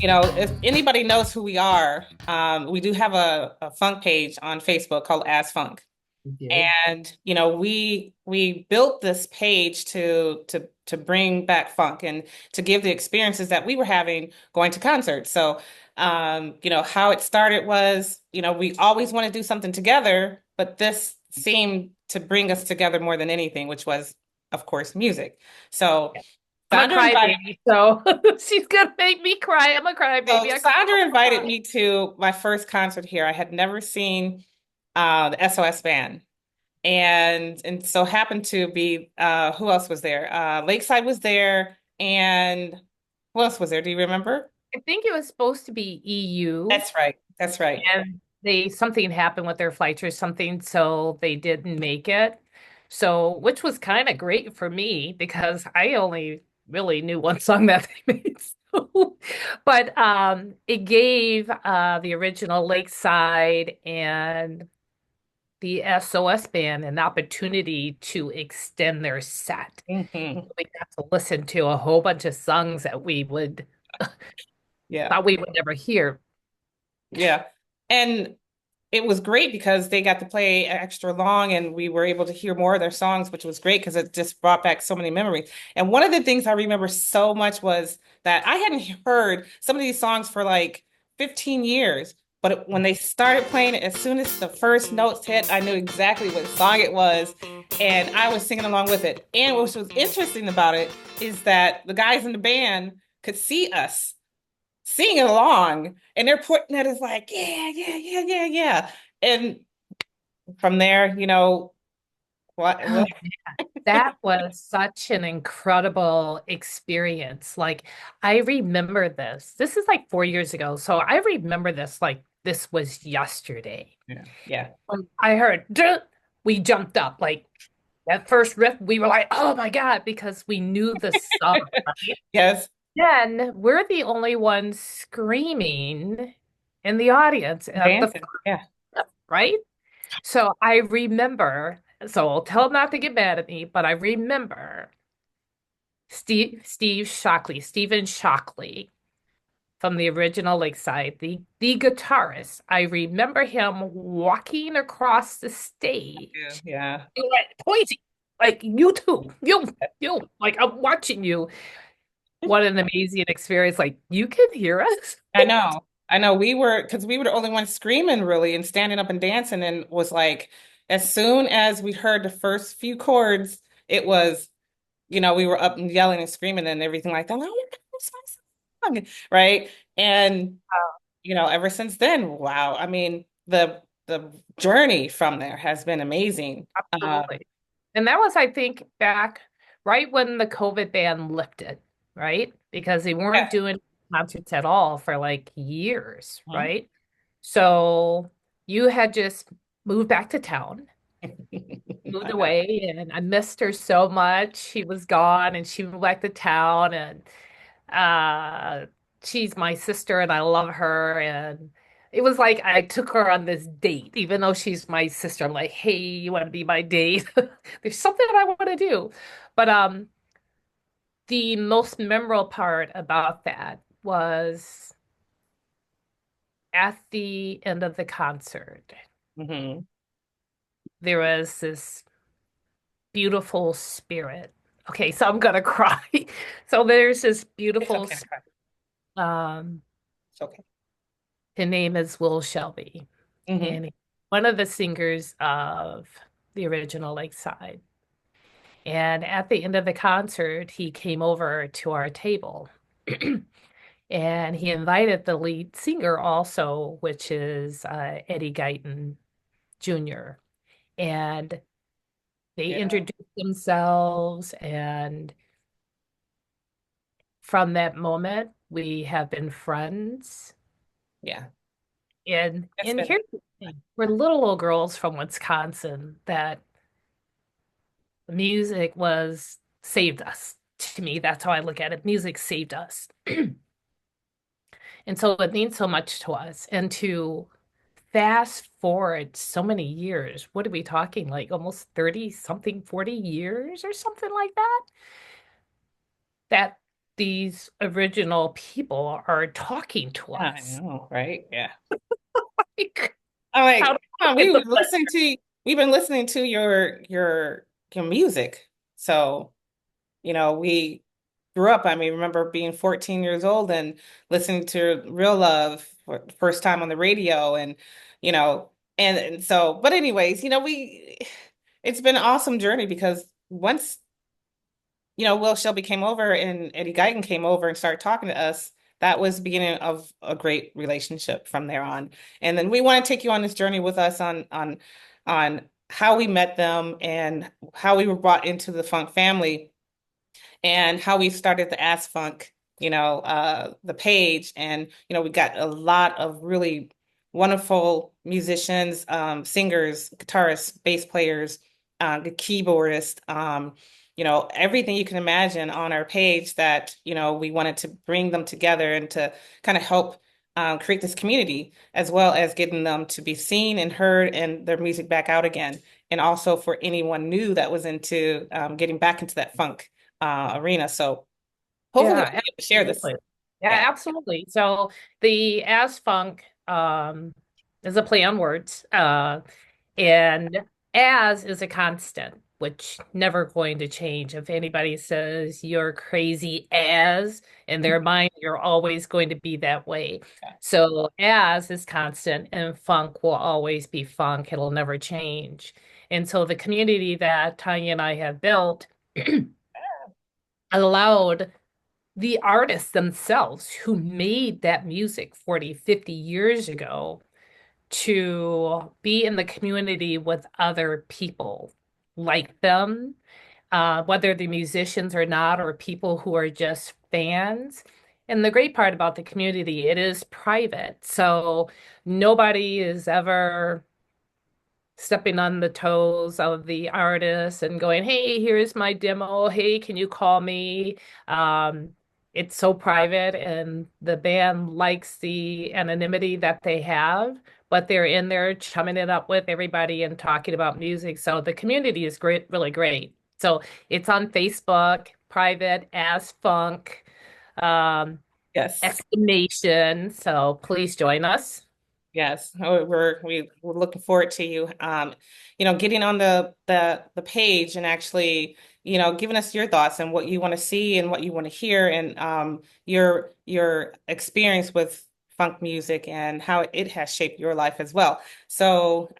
if anybody knows who we are, we do have a funk page on Facebook called As Funk. We do. And we built this page to bring back funk and to give the experiences that we were having going to concerts. So how it started was, we always want to do something together, but this seemed to bring us together more than anything, which was, of course, music. So I'm a Sandra invited crybaby, so she's gonna make me cry. I'm a so crybaby. I cry Sandra all the invited time. me to my first concert here. I had never seen the SOS band. And so happened to be who else was there? Lakeside was there, and who else was there? Do you remember? I think it was supposed to be EU, That's right. That's right. and they something happened with their flights or something, so they didn't make it. So, which was kind of great for me because I only really knew one song that they made. So, but it gave the original Lakeside and the SOS band an opportunity to extend their set. Hmm. We got to listen to a whole bunch of songs that we would Yeah. thought we would never hear. Yeah. And it was great because they got to play extra long and we were able to hear more of their songs, which was great because it just brought back so many memories. And one of the things I remember so much was that I hadn't heard some of these songs for like 15 years. But when they started playing it, as soon as the first notes hit, I knew exactly what song it was. And I was singing along with it. And what was interesting about it is that the guys in the band could see us singing along and they're pointing at us like, yeah, yeah, yeah, yeah, yeah. And from there, what That was such an incredible experience. Like, I remember this. This is like 4 years ago. So I remember this like this was yesterday. yeah, yeah. When I heard, "Duh," we jumped up. Like, that first riff, we were like, oh my God, because we knew the song, right? Yes, Then we're the only ones screaming in the audience at the dancing. front, Yeah. right? So I remember, so I'll tell him not to get mad at me, but I remember Stephen Shockley from the original Lakeside, the guitarist. I remember him walking across the Yeah, stage, yeah. like pointing, like you too, you, like I'm watching you. What an amazing experience! Like you can hear us. I know. I know because we were the only ones screaming really and standing up and dancing and was like, as soon as we heard the first few chords, it was, we were up and yelling and screaming and everything like that. Like, oh, that's my song. Right. And ever since then, wow. I mean, the journey from there has been amazing. Absolutely. And that was, I think, back right when the COVID ban lifted, right? Because they weren't Yeah. doing concerts at all for like years, Mhm. right? So you had just moved back to town, moved I know. away, and I missed her so much. She was gone and she moved back to town and uh she's my sister and I love her and it was like I took her on this date, even though she's my sister. I'm like, hey, you want to be my date? There's something that I want to do. But the most memorable part about that was at the end of the concert, Hmm. there was this beautiful spirit. Okay, so I'm gonna cry. So there's this It's beautiful, okay. um, It's okay. his name is Will Shelby, Hmm. and one of the singers of the original Lakeside. And at the end of the concert, he came over to our table and he invited the lead singer also, which is Eddie Guyton Jr. And they Yeah. introduced themselves. And from that moment, we have been friends. Yeah. It's And been here's the thing, we're little old girls from Wisconsin that music was saved us. To me, that's how I look at it. Music saved us. And so it means so much to us. And to fast forward so many years, what are we talking? Like almost 30 something, 40 years or something like that? That these original people are talking to I us. know, right? Yeah. Like, I'm how like, do oh, we get the we've been listening to your music. So, we grew up. I mean, remember being 14 years old and listening to Real Love for the first time on the radio you know, and so, but anyways, it's been an awesome journey because once Will Shelby came over and Eddie Guyton came over and started talking to us. That was the beginning of a great relationship from there on. And then we want to take you on this journey with us on how we met them and how we were brought into the funk family and how we started the Ass Funk, the page. And, we got a lot of really wonderful musicians, singers, guitarists, bass players, the keyboardist, everything you can imagine on our page that, we wanted to bring them together and to kind of help create this community, as well as getting them to be seen and heard and their music back out again. And also for anyone new that was into getting back into that funk arena. So hopefully we'll Yeah, be able to share this. absolutely. Yeah, Yeah. absolutely. So the as funk is a play on words. And as is a constant, which never going to change. If anybody says you're crazy as, in their mind, you're always going to be that way. So as is constant and funk will always be funk. It'll never change. And so the community that Tanya and I have built allowed the artists themselves who made that music 40, 50 years ago to be in the community with other people like them, whether they're musicians or not, or people who are just fans. And the great part about the community, it is private. So nobody is ever stepping on the toes of the artist and going, "Hey, here's my demo. Hey, can you call me?" Um, it's so private, and the band likes the anonymity that they have, but they're in there chumming it up with everybody and talking about music. So the community is great, really great. So it's on Facebook, private as funk, um, Yes. exclamation. So please join us. Yes, we're looking forward to you, getting on the page and actually, giving us your thoughts and what you want to see and what you want to hear and your experience with funk music and how it has shaped your life as well. So,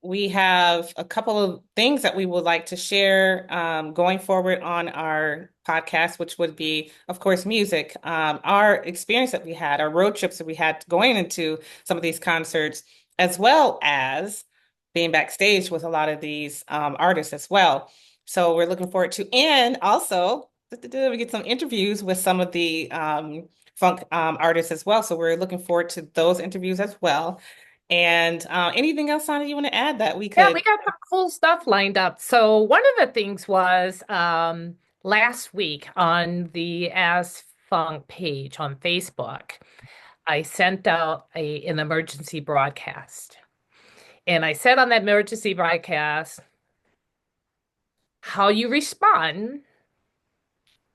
we have a couple of things that we would like to share going forward on our podcast, which would be, of course, music. Our experience that we had, our road trips that we had going into some of these concerts, as well as being backstage with a lot of these artists as well. So we're looking forward to, and also we get some interviews with some of the funk artists as well. So we're looking forward to those interviews as well. And anything else, Sonia, you want to add that we Yeah, we could? got some cool stuff lined up. So one of the things was last week on the As Funk page on Facebook, I sent out an emergency broadcast. And I said on that emergency broadcast, how you respond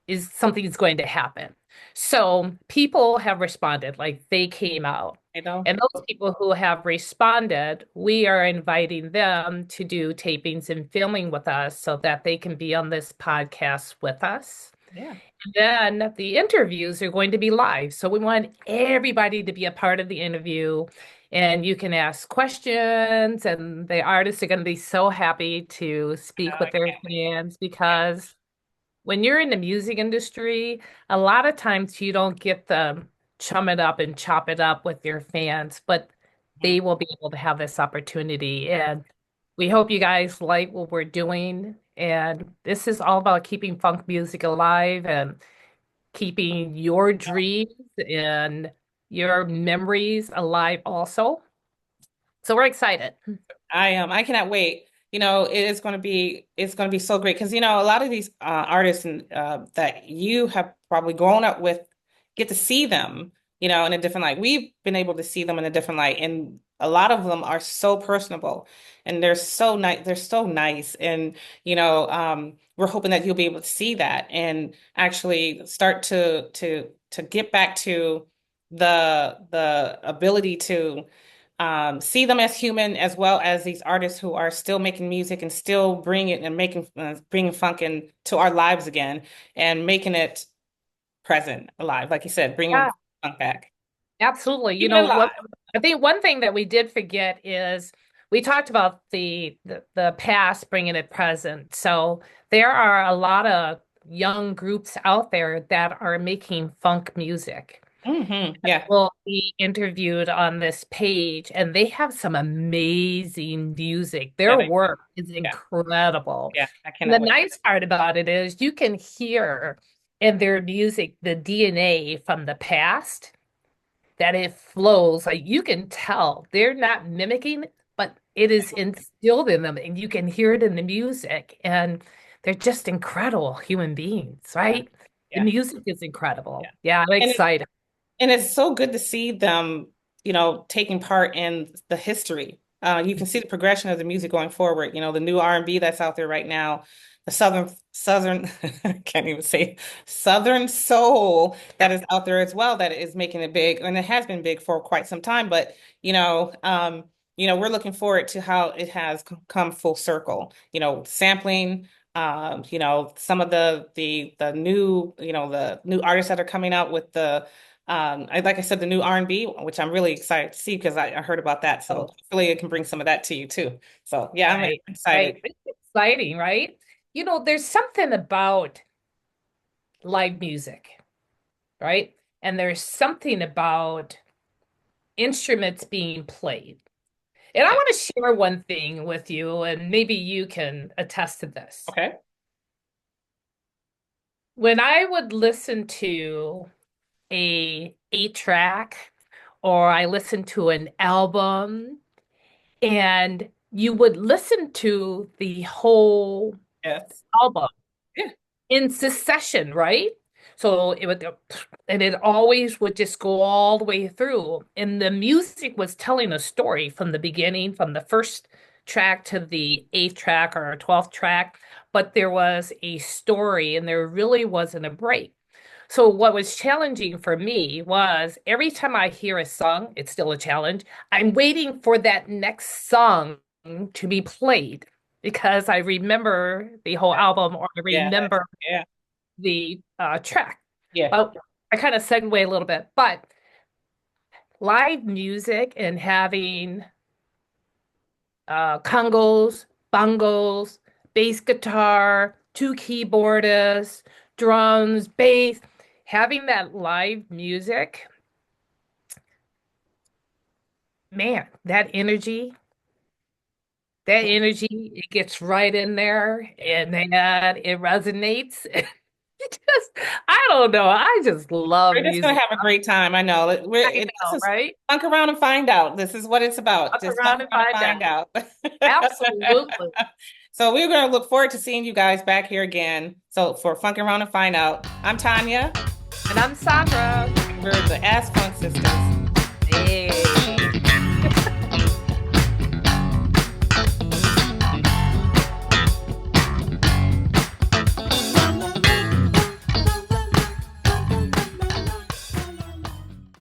is something that's going to happen. So people have responded, like they came out. You know? And those people who have responded, we are inviting them to do tapings and filming with us so that they can be on this podcast with us. Yeah. And then the interviews are going to be live. So we want everybody to be a part of the interview. And you can ask questions, and the artists are going to be so happy to speak I with their can't wait. fans because when you're in the music industry, a lot of times you don't get the chum it up and chop it up with your fans, but Mhm. they will be able to have this opportunity. And we hope you guys like what we're doing. And this is all about keeping funk music alive and keeping your dreams and your memories alive also. So we're excited. I cannot wait. It's going to be so great because a lot of these artists and that you have probably grown up with get to see them, in a different light. We've been able to see them in a different light, and a lot of them are so personable. and they're so nice. They're so nice, and we're hoping that you'll be able to see that and actually start to get back to the ability to see them as human as well as these artists who are still making music and still bringing funk into our lives again and making it present, alive, like you said, bringing Yeah, funk back, absolutely. You keeping it know alive. what? I think one thing that we did forget is we talked about the past bringing it present. So there are a lot of young groups out there that are making funk music. Yeah, Will be interviewed on this page, and they have some amazing music. yeah, Their work is yeah, incredible. yeah. I And the cannot wait. nice part about it is you can hear in their music the DNA from the past that it flows. Like you can tell they're not mimicking, but it is instilled in them, and you can hear it in the music. And they're just incredible human beings, Yeah, right? The yeah, music is yeah. incredible. Yeah, I'm And excited. And it's so good to see them, taking part in the history. You can see the progression of the music going forward. The new R&B that's out there right now, the Southern, I can't even say Southern soul that is out there as well, that is making it big, and it has been big for quite some time. But we're looking forward to how it has come full circle. Sampling. Some of the new, the new artists that are coming out with like I said, the new R&B, which I'm really excited to see because I heard about that. So Oh, hopefully it can bring some of that to you too. So yeah, I'm right, excited. right. It's exciting, right? There's something about live music, right? And there's something about instruments being played. And I Yeah. want to share one thing with you, and maybe you can attest to this. Okay. When I would listen to a 8 track or I listened to an album and you would listen to the whole Yes. album Yeah. in succession, right? So it would, and it always would just go all the way through. And the music was telling a story from the beginning, from the first track to the 8th track or 12th track, but there was a story and there really wasn't a break. So what was challenging for me was every time I hear a song, it's still a challenge. I'm waiting for that next song to be played because I remember the whole album or I Yeah. remember Yeah. the track. Yeah. But I kind of segue a little bit. But live music and having congos, bongos, bass guitar, two keyboardists, drums, bass, having that live music, man, it gets right in there and then it resonates. It just, I don't know. I just love We're just gonna music. have a great time. I know. I This know, is right? funk around and find out. This is what it's about. Up Just funk around and around and find find out. out. Absolutely. So we're gonna look forward to seeing you guys back here again. So for Funk Around and Find Out, I'm Tanya. And I'm Sandra. We're the Ask Funk Sisters.